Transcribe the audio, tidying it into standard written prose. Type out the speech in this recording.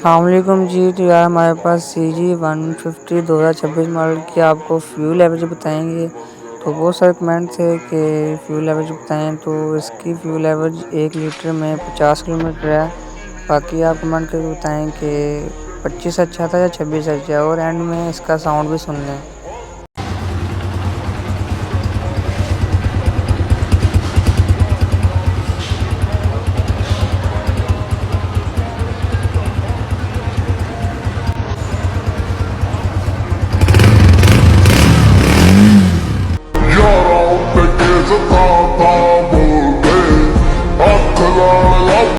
अस्सलामुअलैकुम जी। तो यार हमारे पास CG 150 2026 मॉडल की आपको फ्यूल एवरेज बताएंगे। तो बहुत सारे कमेंट थे कि फ्यूल एवरेज बताएं, तो इसकी फ्यूल एवरेज 1 लीटर में 50 किलोमीटर है। बाकी आप कमेंट करके बताएं कि 25 अच्छा था या 26 अच्छा, और एंड में इसका साउंड भी सुन लें। Yara, te que se